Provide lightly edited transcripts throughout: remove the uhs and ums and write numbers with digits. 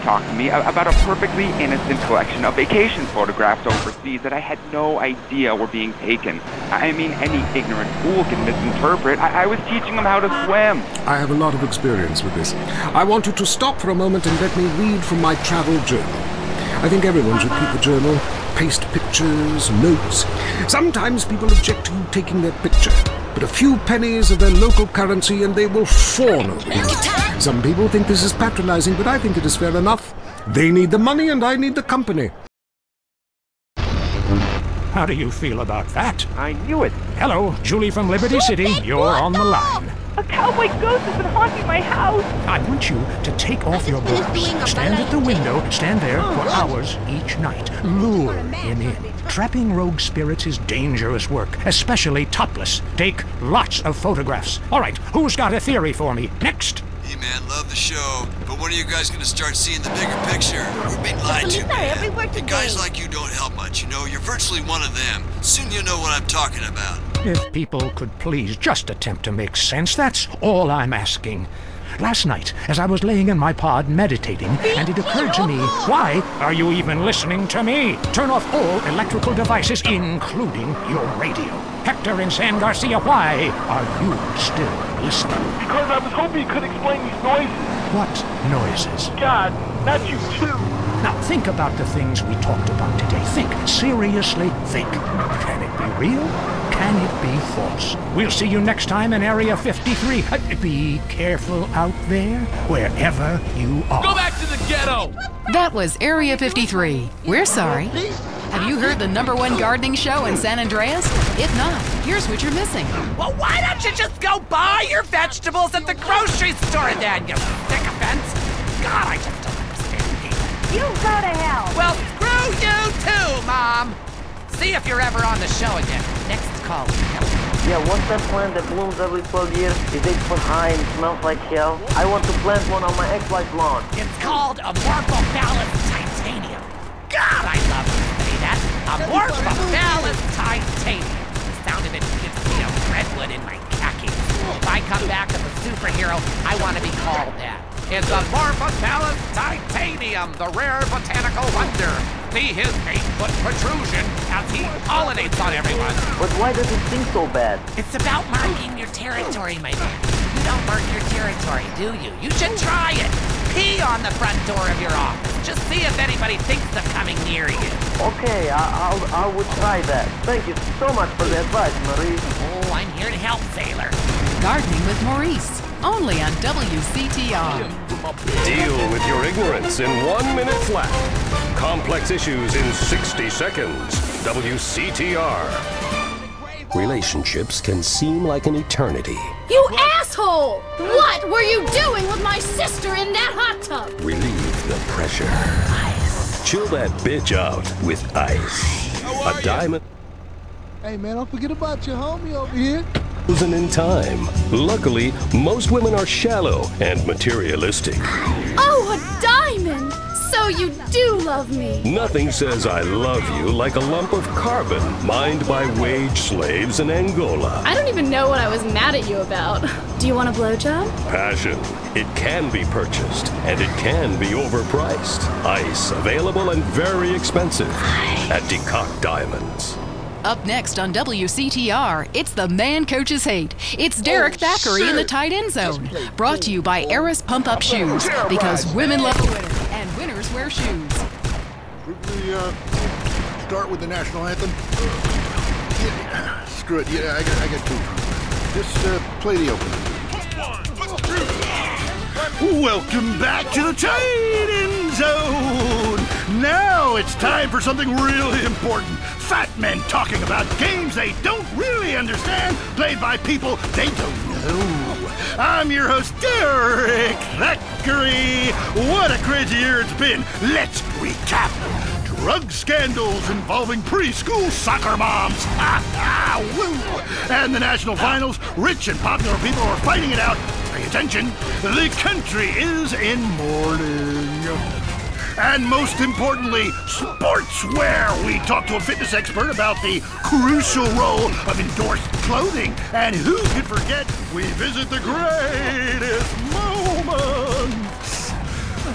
talk to me about a perfectly innocent collection of vacation photographs overseas that I had no idea were being taken. I mean, any ignorant fool can misinterpret. I was teaching him how to swim. I have a lot of experience with this. I want you to stop for a moment and let me read from my travel journal. I think everyone should keep a journal. Paste pictures, notes. Sometimes people object to you taking their picture, but a few pennies of their local currency and they will fawn over you. Some people think this is patronizing, but I think it is fair enough. They need the money and I need the company. How do you feel about that? I knew it. Hello, Julie from Liberty City. You're on the line. A cowboy ghost has been haunting my house. I want you to take off your boots. Stand at the window, stand there for hours each night. Lure him in. Trapping rogue spirits is dangerous work, especially topless. Take lots of photographs. All right, who's got a theory for me? Next. Hey man, love the show, but when are you guys gonna start seeing the bigger picture? We're being lied to, man. And guys like you don't help much, you know? You're virtually one of them. Soon you'll know what I'm talking about. If people could please just attempt to make sense, that's all I'm asking. Last night, as I was laying in my pod meditating, and it occurred to me, why are you even listening to me? Turn off all electrical devices, including your radio. Hector in San Garcia, why are you still listening? Because I was hoping you could explain these noises. What noises? God, not you too. Now think about the things we talked about today. Think, seriously think. Can it be real? Can it be false? We'll see you next time in Area 53. Be careful out there, wherever you are. Go back to the ghetto! That was Area 53. We're sorry. Have you heard the #1 gardening show in San Andreas? If not, here's what you're missing. Well, why don't you just go buy your vegetables at the grocery store then, you sycophants? God, I just don't understand people. You go to hell. Well, screw you too, Mom. See if you're ever on the show again. Next call. Yeah, what's that plant that blooms every 12 years? Is 8 foot high and smells like hell? I want to plant one on my ex-wife's lawn. It's called Amorphophallus titanium. God, I love to say that. Amorphophallus titanium. The sound of it gives me a redwood in my khakis. If I come back as a superhero, I want to be called that. It's Amorphophallus titanium, the rare botanical wonder. See his 8-foot protrusion as he pollinates on everyone. But why does it sting so bad? It's about marking your territory, my man. You don't mark your territory, do you? You should try it. Pee on the front door of your office. Just see if anybody thinks of coming near you. Okay, I would try that. Thank you so much for the advice, Maurice. Oh, I'm here to help, sailor. Gardening with Maurice, only on WCTR. Deal with your ignorance in 1 minute flat. Complex issues in 60 seconds. WCTR. Relationships can seem like an eternity. You asshole! What were you doing with my sister in that hot tub? Relieve the pressure. Ice. Chill that bitch out with ice. A diamond. Hey man, don't forget about your homie over here. Frozen in time. Luckily, most women are shallow and materialistic. Oh, a diamond! So you do love me. Nothing says I love you like a lump of carbon mined by wage slaves in Angola. I don't even know what I was mad at you about. Do you want a blowjob? Passion. It can be purchased, and it can be overpriced. Ice, available and very expensive at DeCock Diamonds. Up next on WCTR, it's the Man Coaches Hate. It's Derek Thackeray in the tight end zone. Brought to you by Eris Pump Up Shoes, because women love a winner, and winners wear shoes. We start with the national anthem. Yeah, screw it. Yeah, I got two. Just play the opener. Welcome back to the tight end zone. Now it's time for something really important. Fat men talking about games they don't really understand, played by people they don't know. I'm your host, Derek Thackeray. What a crazy year it's been. Let's recap. Drug scandals involving preschool soccer moms. Woo! And the national finals, rich and popular people are fighting it out. Pay attention, the country is in mourning. And most importantly, sportswear. We talked to a fitness expert about the crucial role of endorsed clothing. And who could forget, we visit the greatest moments.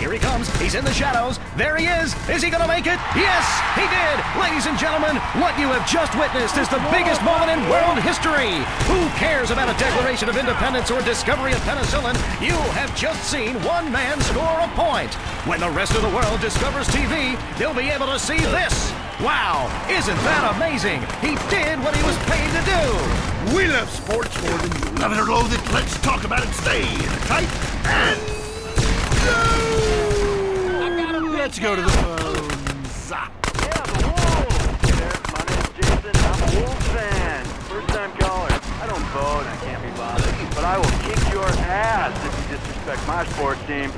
Here he comes. He's in the shadows. There he is. Is he going to make it? Yes, he did. Ladies and gentlemen, what you have just witnessed is the biggest moment in world history. Who cares about a Declaration of Independence or discovery of penicillin? You have just seen one man score a point. When the rest of the world discovers TV, they'll be able to see this. Wow, isn't that amazing? He did what he was paid to do. We love sports more than you love it or loathe it. Let's talk about it. Stay in the tight and go. Let's go to the phones. Yeah, the Wolves. Hey there, my name's Jason. I'm a Wolves fan. First time caller. I don't vote. I can't be bothered. But I will kick your ass if you disrespect my sports team.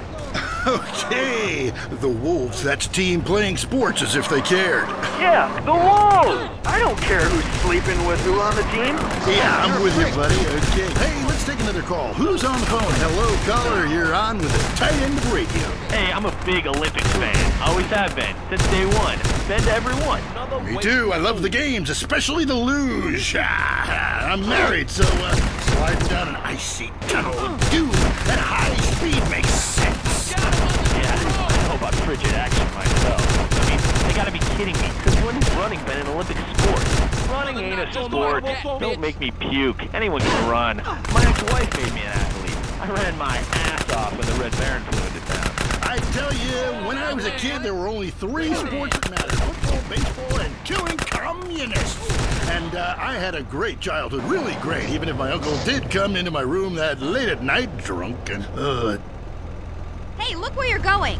Okay, the Wolves, that's team playing sports as if they cared. Yeah, the Wolves! I don't care who's sleeping with who on the team. Yeah, I'm with you, buddy. Okay. Hey, let's take another call. Who's on the phone? Hello, caller. You're on with the tight end of radio. Hey, I'm a big Olympics fan. Always have been, since day one. Been to every one. Me too. I love the games, especially the luge. I'm married, so sliding down an icy tunnel with dude at high speed makes sense. Yeah, I don't know about frigid action myself. I mean, they gotta be kidding me, because when has running been an Olympic sport? Running ain't a sport. Don't make me puke. Anyone can run. My ex-wife made me an athlete. I ran my ass off when the Red Baron flew into town. I tell you, when I was a kid, there were only 3 sports that mattered. Football, baseball, and killing communists. And I had a great childhood, really great, even if my uncle did come into my room that late at night, drunk and, Hey, look where you're going.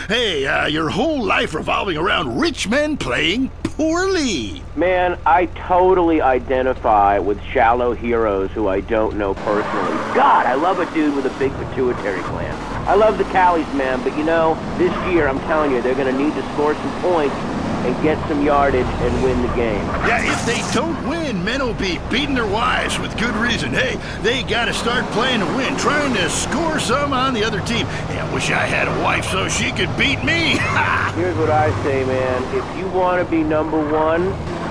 Hey, your whole life revolving around rich men playing poorly. Man, I totally identify with shallow heroes who I don't know personally. God, I love a dude with a big pituitary gland. I love the Callies, man, but you know, this year, I'm telling you, they're going to need to score some points and get some yardage and win the game. Yeah, if they don't win, men will be beating their wives with good reason. Hey, they gotta start playing to win, trying to score some on the other team. Hey, I wish I had a wife so she could beat me. Here's what I say, man. If you want to be number one,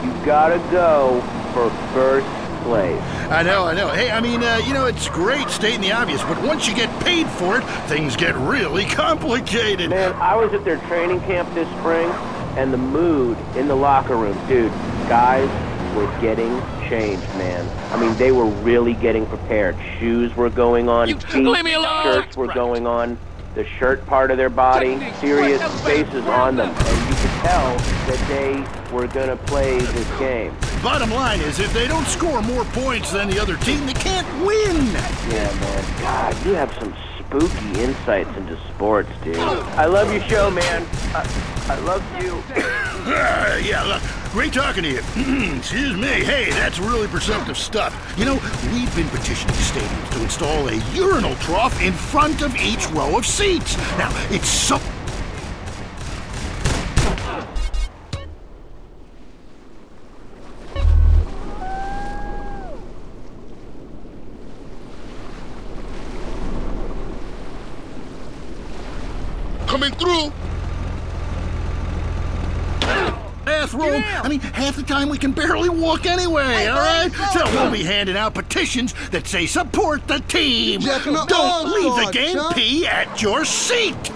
you gotta go for first place. I know. Hey, I mean, you know, it's great stating the obvious, but once you get paid for it, things get really complicated. Man, I was at their training camp this spring, and the mood in the locker room, dude, guys were getting changed, man. I mean, they were really getting prepared. Shoes were going on, shirts were going on, the shirt part of their body, serious faces on them, and you could tell that they were going to play this game. Bottom line is, if they don't score more points than the other team, they can't win. Yeah, man. God, you have some spooky insights into sports, dude. I love your show, man. I love you. Yeah, look, great talking to you. Excuse me. Hey, that's really perceptive stuff. You know, we've been petitioning stadiums to install a urinal trough in front of each row of seats. Now, it's so... Coming through. Bathroom. I mean, half the time we can barely walk anyway, all right? So we'll be handing out petitions that say support the team. Don't leave the game pee at your seat.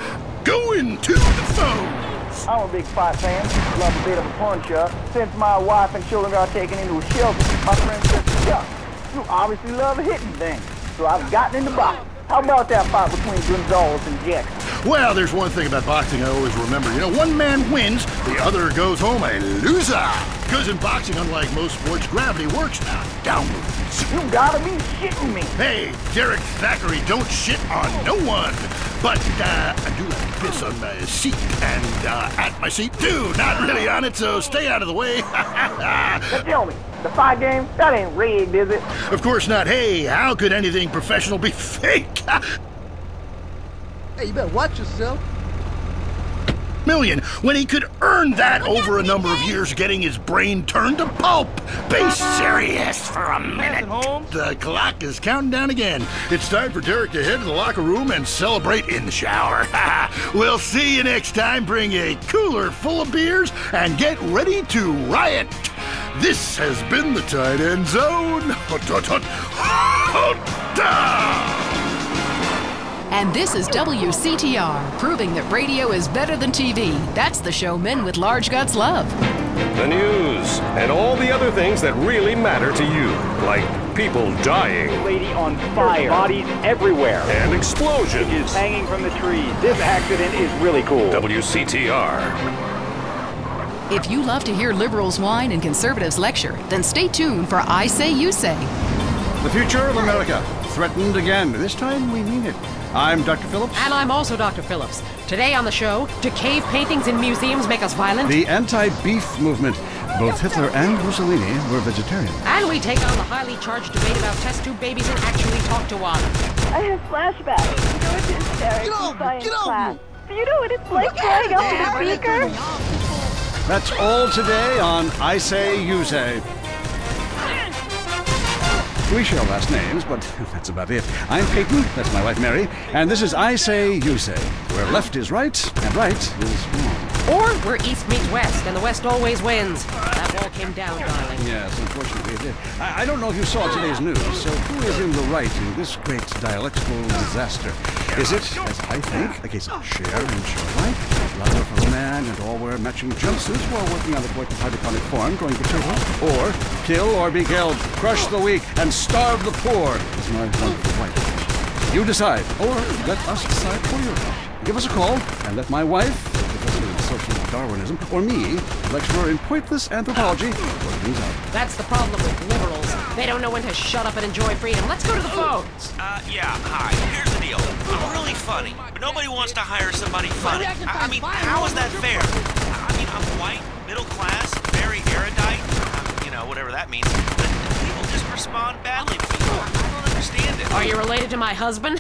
Going to the phones. I'm a big fight fan. Love a bit of a punch-up. Since my wife and children got taken into a shelter, my friend said, Chuck, you obviously love hitting things. So I've gotten into boxing. How about that fight between Gonzalez and Jackson? Well, there's one thing about boxing I always remember. You know, one man wins, the other goes home a loser. Because in boxing, unlike most sports, gravity works downwards. You gotta be shitting me. Hey, Derek Thackeray, don't shit on no one. But I do like to piss on my seat and at my seat too. Not really on it, so stay out of the way. Now tell me, the fight game, that ain't rigged, is it? Of course not. Hey, how could anything professional be fake? Hey, you better watch yourself. Million when he could earn that over a number of years getting his brain turned to pulp. Be serious for a minute. The clock is counting down again. It's time for Derek to head to the locker room and celebrate in the shower. We'll see you next time. Bring a cooler full of beers and get ready to riot. This has been the Tight End Zone. And this is WCTR, proving that radio is better than TV. That's the show men with large guts love. The news and all the other things that really matter to you, like people dying. Lady on fire. Bodies everywhere. And explosions. Is hanging from the trees. This accident is really cool. WCTR. If you love to hear liberals whine and conservatives lecture, then stay tuned for I Say, You Say. The future of America, threatened again. This time we mean it. I'm Dr. Phillips. And I'm also Dr. Phillips. Today on the show, do cave paintings in museums make us violent? The anti-beef movement. Both Hitler and Mussolini were vegetarian. And we take on the highly charged debate about test tube babies and actually talk to one. I have flashbacks. You know what hysterics in science class. Do you know what it's like growing up with a speaker? That's all today on I Say, You Say. We share last names, but that's about it. I'm Peyton, that's my wife Mary, and this is I Say, You Say, where left is right and right is wrong. Or where east meets west, and the west always wins. That wall came down, darling. Yes, unfortunately it did. I don't know if you saw today's news, so who is in the right in this great dialectical disaster? Is it, as I think, a case of share and show alike? Lover for a man and all wear matching jumpsuits while working on the Boyton hydroponic farm growing potatoes? Or kill or be killed, crush the weak, and starve the poor is my wonderful wife. You decide, or let us decide for you. Give us a call and let my wife, professor of social Darwinism, or me, lecturer in pointless anthropology, work things out. That's the problem with liberals. They don't know when to shut up and enjoy freedom. Let's go to the phones. Yeah, hi. Here's the deal. I'm really funny, but nobody wants to hire somebody funny. I mean, how is that fair? I mean, I'm white, middle class, very erudite, you know, whatever that means, but people just respond badly to me. I don't understand it. Are you related to my husband?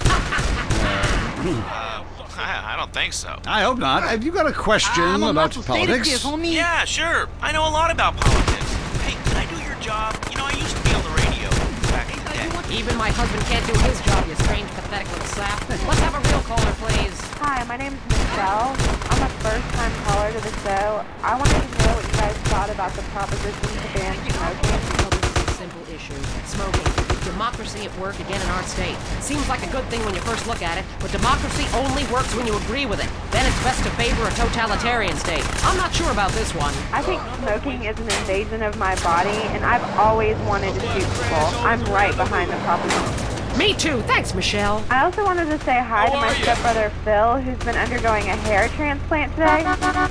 I don't think so. I hope not. Have you got a question about politics? Yeah, sure. I know a lot about politics. Hey, can I do your job? You know, I used to be on the radio back in the day. Even my husband can't do his job, you strange, pathetic little sap. Let's have a real caller, please. Hi, my name's Michelle. I'm a first-time caller to the show. I wanted to know what you guys thought about the proposition to ban smoking. Well, this is a simple issue. Smoking. Democracy at work again in our state. Seems like a good thing when you first look at it, but democracy only works when you agree with it. Then it's best to favor a totalitarian state. I'm not sure about this one. I think smoking is an invasion of my body, and I've always wanted to shoot people. I'm right behind the proposition. Me too. Thanks, Michelle. I also wanted to say hi to my stepbrother Phil, who's been undergoing a hair transplant today.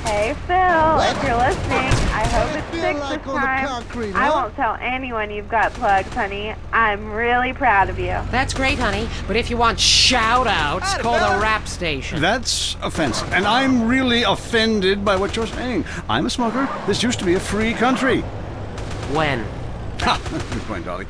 Hey Phil, if you're listening, I hope it's fixed this time. I won't tell anyone you've got plugs, honey. I'm really proud of you. That's great, honey. But if you want shout-outs, call the rap station. That's offensive, and I'm really offended by what you're saying. I'm a smoker. This used to be a free country. When? Ha! Good point, Dolly.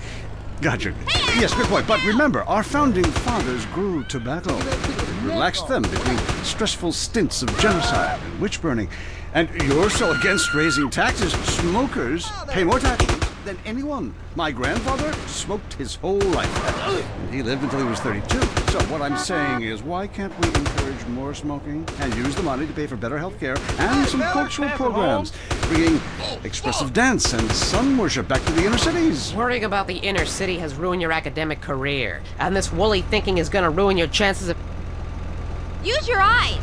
Gotcha. Yes, good point. But remember, our founding fathers grew tobacco. It relaxed them between stressful stints of genocide and witch burning. And you're so against raising taxes. Smokers pay more taxes than anyone. My grandfather smoked his whole life. And he lived until he was 32. So what I'm saying is, why can't we encourage more smoking and use the money to pay for better health care and some cultural programs, bringing expressive dance and sun worship back to the inner cities? Worrying about the inner city has ruined your academic career. And this woolly thinking is going to ruin your chances of... Use your eyes!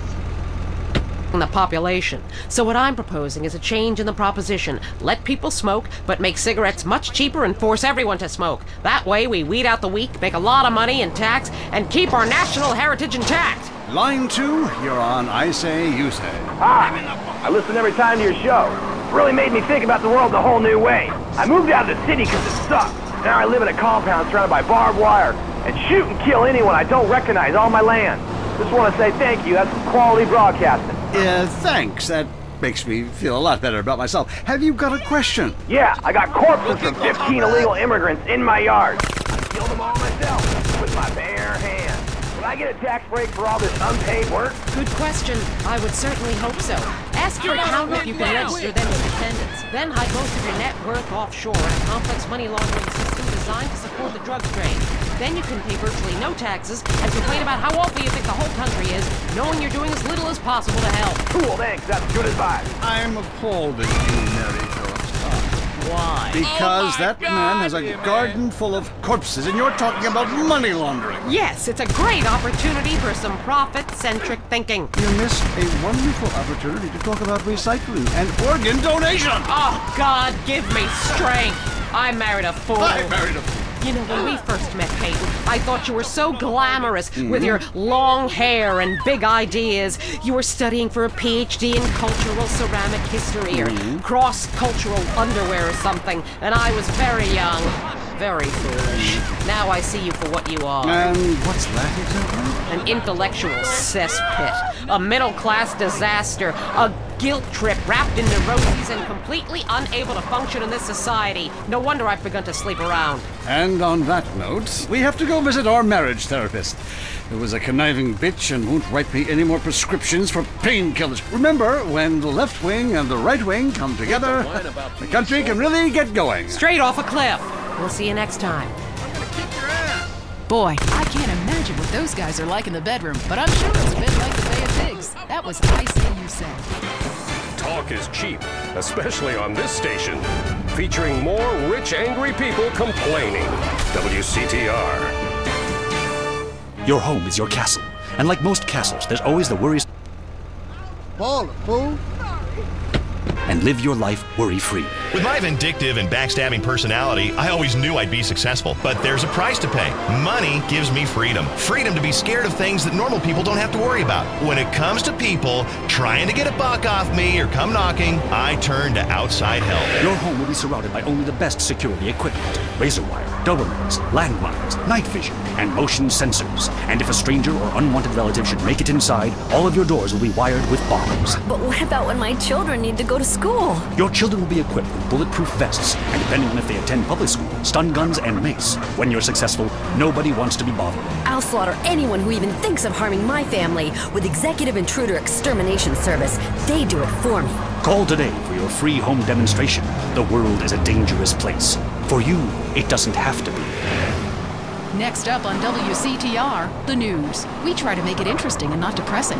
The population. So what I'm proposing is a change in the proposition. Let people smoke, but make cigarettes much cheaper and force everyone to smoke. That way we weed out the weak, make a lot of money in tax, and keep our national heritage intact. Line 2, you're on I Say, You Say. Hi! I listen every time to your show. It really made me think about the world in a whole new way. I moved out of the city because it sucks. Now I live in a compound surrounded by barbed wire and shoot and kill anyone I don't recognize on my land. Just want to say thank you. That's some quality broadcasting. Thanks. That makes me feel a lot better about myself. Have you got a question? Yeah, I got corpses from 15 illegal immigrants in my yard. I killed them all myself with my bare hands. Would I get a tax break for all this unpaid work? Good question. I would certainly hope so. Ask your accountant if you can register them as dependents. Then hide most of your net worth offshore in a complex money laundering system designed to support the drug trade. Then you can pay virtually no taxes and complain about how awful you think the whole country is, knowing you're doing as little as possible to help. Cool, thanks. That's good advice. I'm appalled at you, Mary Phillips. Why? Because that man has a garden full of corpses, and you're talking about money laundering. Yes, it's a great opportunity for some profit-centric thinking. You missed a wonderful opportunity to talk about recycling and organ donation. Oh, God, give me strength. I married a fool. I married a fool. You know, when we first met, Peyton, I thought you were so glamorous with your long hair and big ideas. You were studying for a PhD in cultural ceramic history or cross-cultural underwear or something, and I was very young, very foolish. Now I see you for what you are. And what's that exactly? An intellectual cesspit, a middle-class disaster, a guilt trip wrapped in neuroses and completely unable to function in this society. No wonder I've begun to sleep around. And on that note, we have to go visit our marriage therapist, who is a conniving bitch and won't write me any more prescriptions for painkillers. Remember, when the left wing and the right wing come together, the country can really get going. Straight off a cliff. We'll see you next time. Boy, I can't imagine what those guys are like in the bedroom, but I'm sure it's a bit like the Bay of Pigs. That was I Say You Say. Talk is cheap, especially on this station. Featuring more rich, angry people complaining. WCTR. Your home is your castle, and like most castles, there's always the worries. Baller, fool. And live your life worry-free. With my vindictive and backstabbing personality, I always knew I'd be successful. But there's a price to pay. Money gives me freedom. Freedom to be scared of things that normal people don't have to worry about. When it comes to people trying to get a buck off me or come knocking, I turn to outside help. Your home will be surrounded by only the best security equipment. Razor wire, Dobermans, landmines, night vision, and motion sensors. And if a stranger or unwanted relative should make it inside, all of your doors will be wired with bombs. But what about when my children need to go to school? Your children will be equipped with bulletproof vests, and depending on if they attend public school, stun guns and mace. When you're successful, nobody wants to be bothered. I'll slaughter anyone who even thinks of harming my family with Executive Intruder Extermination Service. They do it for me. Call today for your free home demonstration. The world is a dangerous place. For you, it doesn't have to be. Next up on WCTR, the news. We try to make it interesting and not depressing.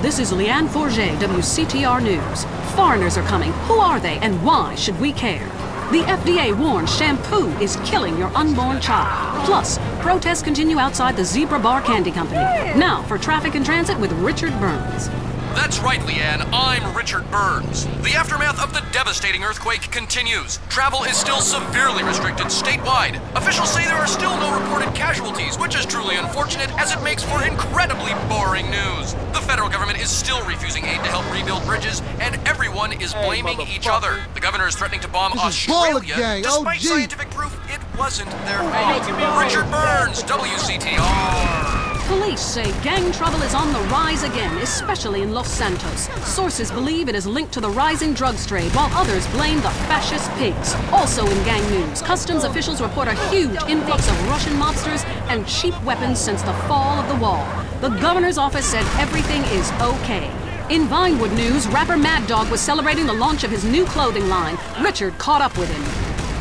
This is Leanne Forget, WCTR News. Foreigners are coming. Who are they and why should we care? The FDA warns shampoo is killing your unborn child. Plus, protests continue outside the Zebra Bar Candy Company. Now for traffic and transit with Richard Burns. That's right, Leanne. I'm Richard Burns. The aftermath of the devastating earthquake continues. Travel is still severely restricted statewide. Officials say there are still no reported casualties, which is truly unfortunate as it makes for incredibly boring news. The federal government is still refusing aid to help rebuild bridges, and everyone is blaming each other. The governor is threatening to bomb Australia, despite scientific proof it wasn't their fault. Richard Burns, WCTR. Police say gang trouble is on the rise again, especially in Los Santos. Sources believe it is linked to the rising drugs trade, while others blame the fascist pigs. Also in gang news, customs officials report a huge influx of Russian mobsters and cheap weapons since the fall of the wall. The governor's office said everything is okay. In Vinewood news, rapper Mad Dog was celebrating the launch of his new clothing line. Richard caught up with him.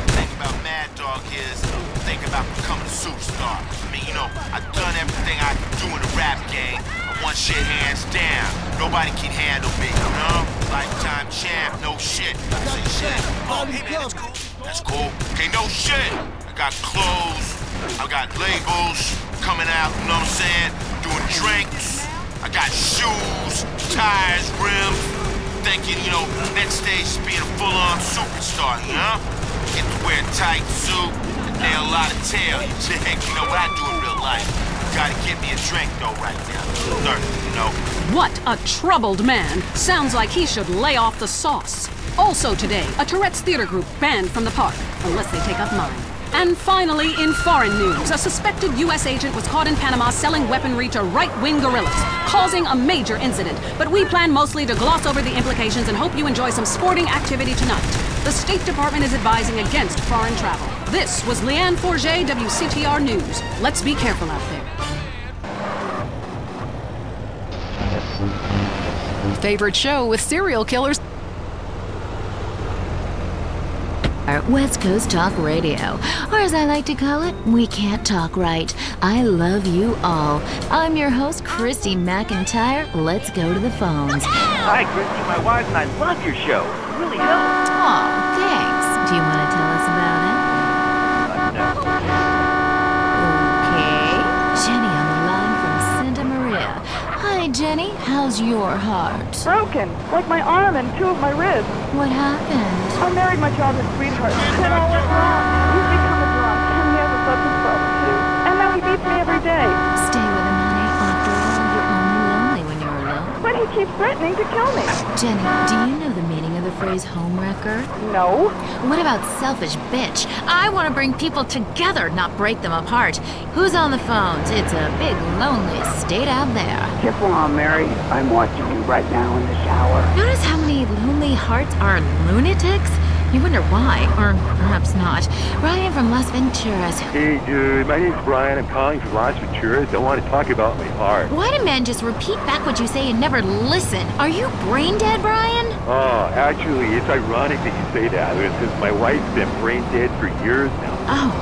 The thing about Mad Dog is, think about becoming a superstar. I mean, you know, I've done everything I can do in the rap game. I won shit hands down. Nobody can handle me, you know? Lifetime champ, no shit. Say shit. Oh, hey man, that's cool. That's cool. Okay, no shit. I got clothes. I got labels coming out, you know what I'm saying? Doing drinks. I got shoes, tires, rims. Thinking, you know, next stage is being a full-on superstar, you know? Get to wear a tight suit, nail a lot of tail, you dig? You know what I do in real life? Gotta get me a drink, though, right now. Thirsty, you know? What a troubled man. Sounds like he should lay off the sauce. Also today, a Tourette's theater group banned from the park, unless they take up mine. And finally, in foreign news, a suspected U.S. agent was caught in Panama selling weaponry to right-wing guerrillas, causing a major incident. But we plan mostly to gloss over the implications and hope you enjoy some sporting activity tonight. The State Department is advising against foreign travel. This was Leanne Forget, WCTR News. Let's be careful out there. Favorite show with serial killers. West Coast Talk Radio, or as I like to call it, We Can't Talk Right. I love you all. I'm your host, Christy McIntyre. Let's go to the phones. Hi, Christy, my wife and I love your show. It really helps. Aw, thanks. Do you want to tell us about it? Okay. Jenny on the line from Santa Maria. Hi, Jenny. How's your heart? Broken, like my arm and two of my ribs. What happened? I married my childhood sweetheart. Then all went wrong. He's become a drunk, and he has a substance problem too. And now he beats me every day. Stay with him, honey. After all, you're only lonely when you're alone. But he keeps threatening to kill me. Jenny, do you know the meaning of the phrase homewrecker? No. What about selfish bitch? I want to bring people together, not break them apart. Who's on the phones? It's a big, lonely state out there. Just while I'm married, I'm watching you right now in the shower. Notice how many lonely hearts are lunatics? You wonder why, or perhaps not. Brian from Las Venturas. Hey, dude, my name's Brian. I'm calling from Las Venturas. I want to talk about my heart. Why do men just repeat back what you say and never listen? Are you brain dead, Brian? Oh, actually, it's ironic that you say that, because my wife's been brain dead for years now. Oh,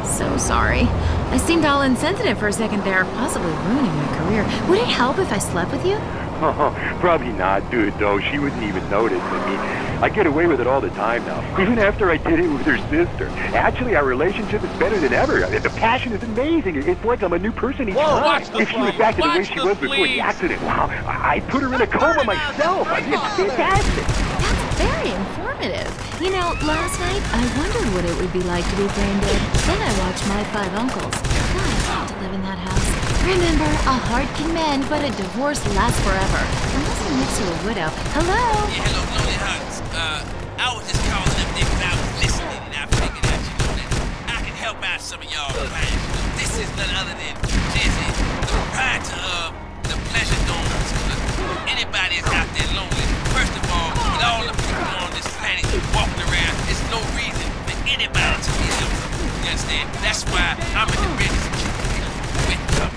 so sorry. I seemed all insensitive for a second there, possibly ruining my career. Would it help if I slept with you? Oh, probably not, dude, though. She wouldn't even notice. I mean, I get away with it all the time now, even after I did it with her sister. Actually, our relationship is better than ever. The passion is amazing. It's like I'm a new person each time. If she was back to the way she was before the accident, wow, I'd put her in a coma myself. I mean, it's fantastic. That's very informative. You know, last night, I wondered what it would be like to be brain dead. Then I watched My Five Uncles. God, I want to live in that house. Remember, a heart can mend, but a divorce lasts forever. Unless it makes you a widow. Hello? Yeah, hello, Lonely Hearts. I was just calling up there because I was listening, and I figured out, that I can help out some of y'all clients. This is none other than Jesse, the proprietor of the Pleasure Domes. Anybody that's out there lonely, first of all, with all the people on this planet walking around, there's no reason for anybody to be lonely. You understand? That's why I'm in the business of keeping people with them.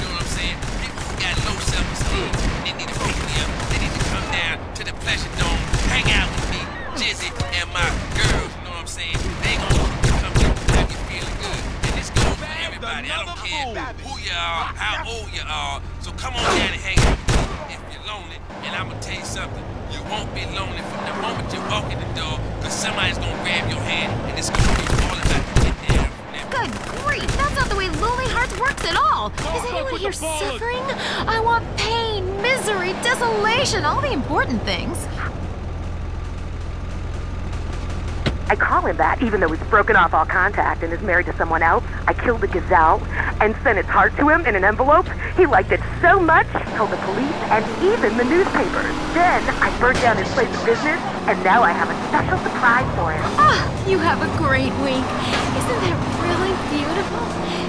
You know what I'm saying? People who got low self-esteem, they need to pick me up. They need to come down to the Pleasure Dome, hang out with me, Jizzy, and my girls. You know what I'm saying? They gonna come here, have you feeling good. And this goes for everybody. I don't care who you are, how old you are. So come on down and hang out with me if you're lonely. And I'm gonna tell you something. You won't be lonely from the moment you walk in the door, because somebody's gonna grab your hand and it's gonna be all about to get there. Good grief, that's not the way Lonely Hearts works at all. Is anyone here suffering? I want pain, misery, desolation, all the important things. I call him that, even though he's broken off all contact and is married to someone else. I killed the gazelle and sent its heart to him in an envelope. He liked it so much, he told the police and even the newspapers. Then I burnt down his place of business, and now I have a special surprise for him. Ah, you have a great week. Isn't that really beautiful?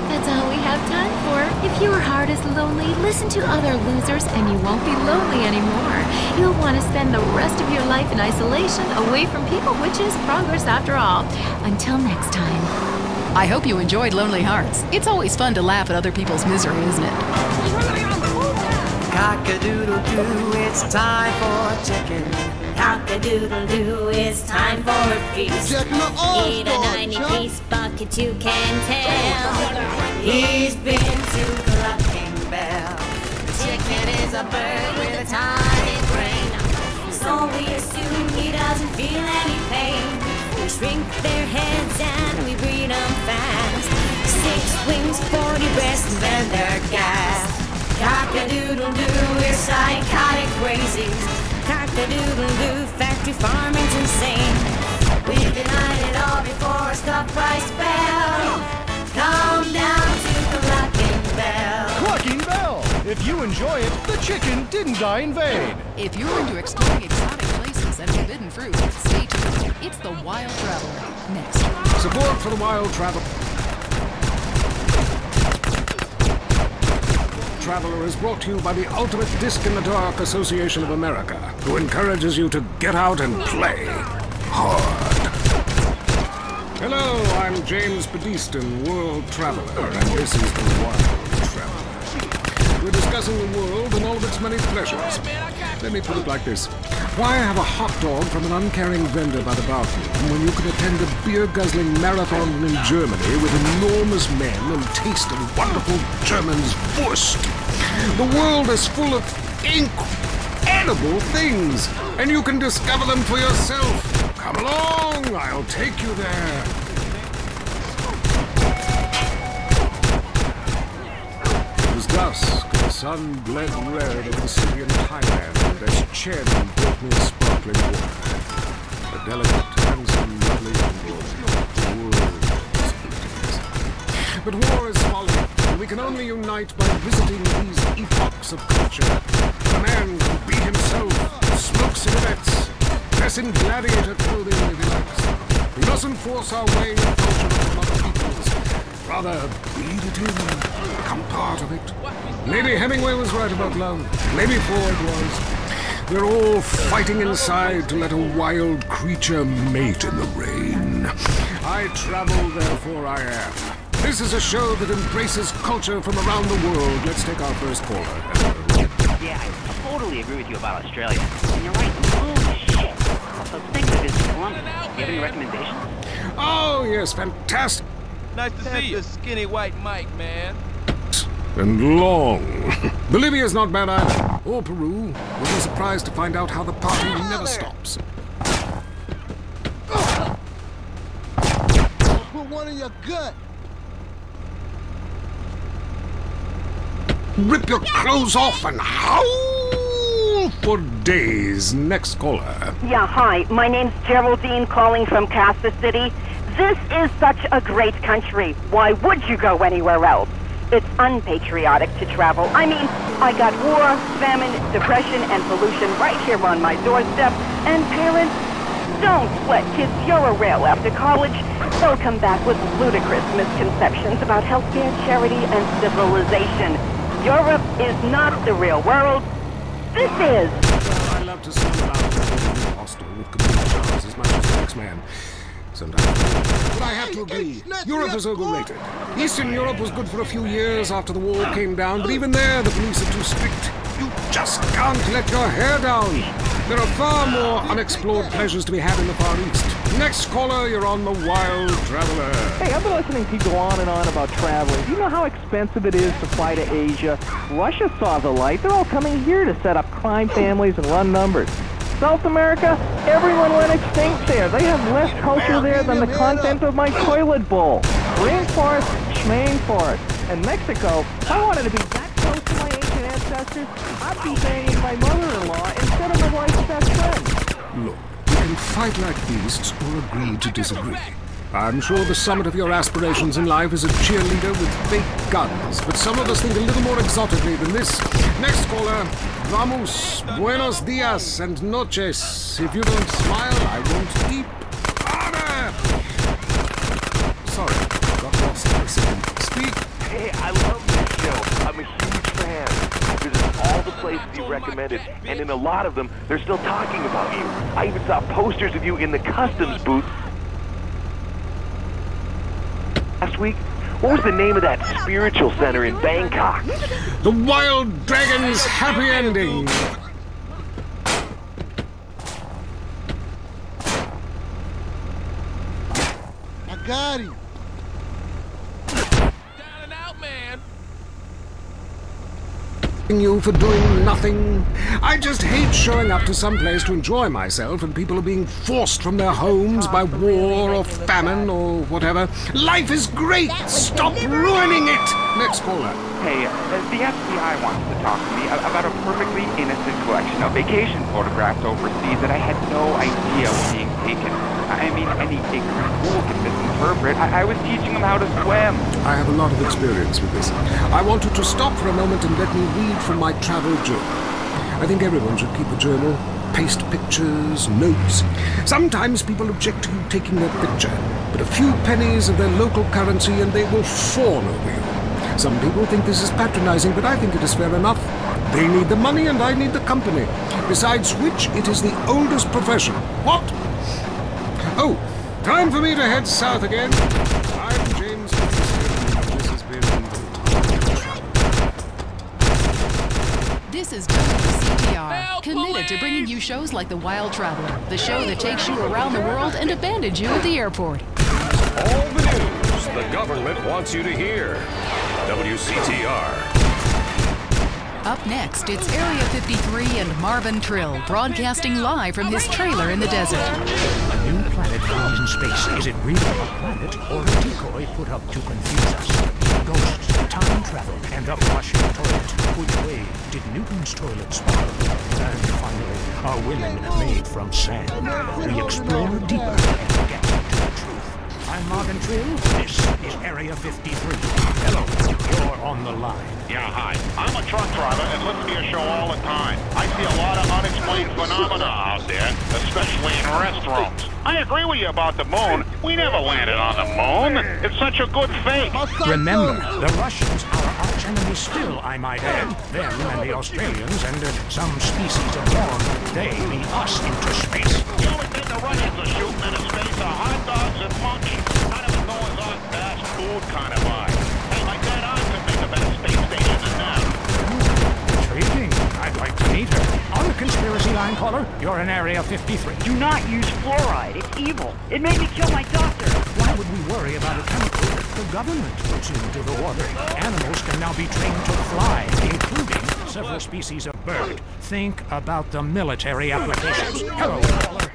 That's all we have time for. If your heart is lonely, listen to other losers and you won't be lonely anymore. You'll want to spend the rest of your life in isolation, away from people, which is progress after all. Until next time. I hope you enjoyed Lonely Hearts. It's always fun to laugh at other people's misery, isn't it? Cock-a-doodle-doo, it's time for chicken. Cock-a-doodle-doo, it's time for a feast. Eat a 90-piece bucket, you can tell. He's been to Clucking Bell. The chicken is a bird with a tiny brain. So we assume he doesn't feel any pain. We shrink their heads and we breed them fast. 6 wings, 40 breasts, and then they're gassed. Cock-a-doodle-doo, we're psychotic crazies. Cock-a-doodle-doo, factory farming's insane. We've denied it all before a stock price fell. Come down to Clucking Bell. Clucking Bell! If you enjoy it, the chicken didn't die in vain. If you're into exploring exotic places and forbidden fruit, stay tuned. It's The Wild Traveler. Next. Support for The Wild Traveler is brought to you by the Ultimate Disc in the Dark Association of America, who encourages you to get out and play hard. Hello, I'm James Pedestin, World Traveler, and this is The Wild Traveler. We're discussing the world and all of its many pleasures. Let me put it like this. Why have a hot dog from an uncaring vendor by the bathroom when you can attend a beer-guzzling marathon in Germany with enormous men and taste a wonderful German's Wurst? The world is full of incredible things, and you can discover them for yourself. Come along, I'll take you there. It was dusk. The sun bled red over the city in Thailand as Chen brought me sparkling water. A delicate, handsome, lovely young woman. The world is emptiness. But war is folly, and we can only unite by visiting these epochs of culture. A man can be himself, smoke cigarettes, dress in gladiator clothing if he likes. We mustn't force our way in culture from other people's. Rather, breathe it in, become part of it. Maybe Hemingway was right about love. Maybe Freud was. We're all fighting inside to let a wild creature mate in the rain. I travel, therefore I am. This is a show that embraces culture from around the world. Let's take our first caller. Yeah, I totally agree with you about Australia. And you're right, holy shit. So thanks to visit Columbus. Do you have any recommendations? Oh, yes, fantastic. Nice to see you. The skinny white Mike, man. And long. Bolivia's not bad either. Or Peru. We'll be surprised to find out how the party never stops. Put one in your gut. Rip your clothes off and howl for days. Next caller. Yeah, hi. My name's Geraldine, calling from Kansas City. This is such a great country. Why would you go anywhere else? It's unpatriotic to travel. I mean, I got war, famine, depression, and pollution right here on my doorstep. And parents, don't let kids Euro-rail after college. They'll come back with ludicrous misconceptions about healthcare, charity, and civilization. Europe is not the real world. This is. Well, I love to swim about the hostel with community jobs as much as the next man. Sometimes. But I have to agree, Europe is overrated. Eastern Europe was good for a few years after the wall came down, but even there the police are too strict. You just can't let your hair down. There are far more unexplored pleasures to be had in the Far East. Next caller, you're on the Wild Traveler. Hey, I've been listening to you go on and on about traveling. Do you know how expensive it is to fly to Asia? Russia saw the light. They're all coming here to set up crime families and run numbers. South America, everyone went extinct there. They have less culture there than the content of my toilet bowl. Rainforest, schmainforest. And Mexico, if I wanted to be that close to my ancient ancestors, I'd be banging my mother-in-law instead of my wife's best friend. Look, you can fight like beasts or agree to disagree. I'm sure the summit of your aspirations in life is a cheerleader with fake guns, but some of us think a little more exotically than this. Next caller, vamos, buenos dias and noches. If you don't smile, I won't deep. Honor! Sorry, got lost for a second. Speak. Hey, I love this show. I'm a huge fan. I visited all the places you recommended, and in a lot of them, they're still talking about you. I even saw posters of you in the customs booth last week. What was the name of that spiritual center in Bangkok? The Wild Dragon's Happy Ending. I got him. You for doing nothing. I just hate showing up to some place to enjoy myself and people are being forced from their homes by war or famine or whatever. Life is great. Stop ruining it. Next caller. Hey, the FBI wants to talk to me about a perfectly innocent collection of vacation photographs overseas that I had no idea were being taken. I mean, any ignorant fool can misinterpret. I was teaching them how to swim. I have a lot of experience with this. I want you to stop for a moment and let me read from my travel journal. I think everyone should keep a journal. Paste pictures, notes. Sometimes people object to you taking their picture, but a few pennies of their local currency and they will fawn over you. Some people think this is patronizing, but I think it is fair enough. They need the money and I need the company. Besides which, it is the oldest profession. What? Oh, time for me to head south again. I'm James. This has been This is WCTR, committed to bringing you shows like The Wild Traveler, the show that takes you around the world and abandons you at the airport. All the news the government wants you to hear. WCTR. Up next, it's Area 53 and Marvin Trill, broadcasting live from his trailer in the desert. A new planet found in space. Is it really a planet or a decoy put up to confuse us? Ghosts, time travel, and a flushing toilet. Which way did Newton's toilet spiral? And finally, are women made from sand? We explore deeper and get to the truth. I'm Marvin Trill. This is Area 53. Hello, you're on the line. Yeah, hi. I'm a truck driver and listen to your show all the time. I see a lot of unexplained phenomena out there, especially in restrooms. I agree with you about the moon. We never landed on the moon. It's such a good fake. Remember, the Russians are our arch enemy still, I might add. Them and the Australians and some species of worm. They lead us into space. The only thing the Russians are shooting into space are hot dogs and monkeys. Kind of a Noah's Ark fast food kind of vibe. Hey, my dad I could make a better space station than that. Intriguing. I'd like to meet her. On the conspiracy line, caller, you're in Area 53. Do not use fluoride. It's evil. It made me kill my doctor. Why would we worry about a chemical that the government puts into the water? Animals can now be trained to fly, including several species of bird. Think about the military applications. Hello, caller.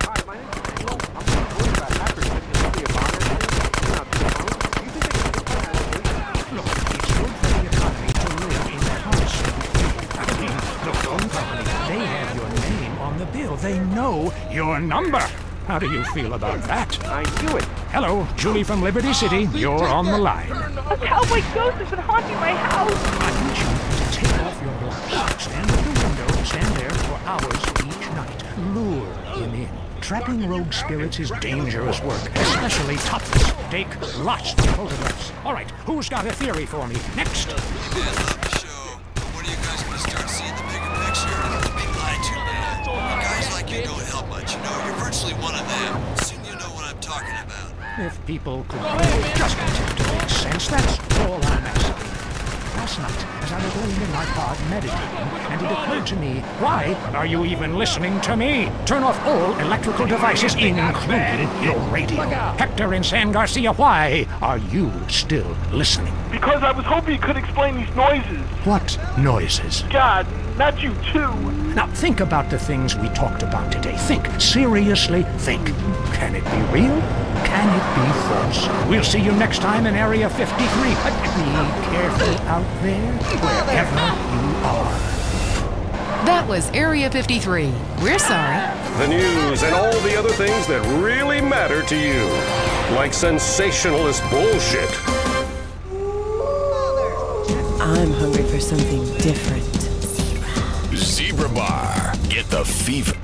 They know your number. How do you feel about that? I do it. Hello, Julie from Liberty City. You're on the line. A cowboy ghost has been haunting my house. I need you to take off your blouse. Stand at the window, stand there for hours each night. Lure him in. Trapping rogue spirits is dangerous work, especially topless. Take lots of photographs. All right, who's got a theory for me? Next. When are you guys going to start seeing the bigger picture? Be lied to, man. Guys like you don't help much, you know? You're virtually one of them. Soon you know what I'm talking about. If people could just attempt to make sense, that's all I'm asking. Last night, as I was laying in my pod meditating, and it occurred to me, why are you even listening to me? Turn off all electrical devices, including your radio. Hector and San Garcia, why are you still listening? Because I was hoping you could explain these noises. What noises? God, not you too. Now think about the things we talked about today. Think. Seriously, think. Can it be real? Can it be false? We'll see you next time in Area 53. But be careful out there, wherever you are. That was Area 53. We're sorry. The news and all the other things that really matter to you. Like sensationalist bullshit. I'm hungry for something different. Zebra Bar. Get the fever.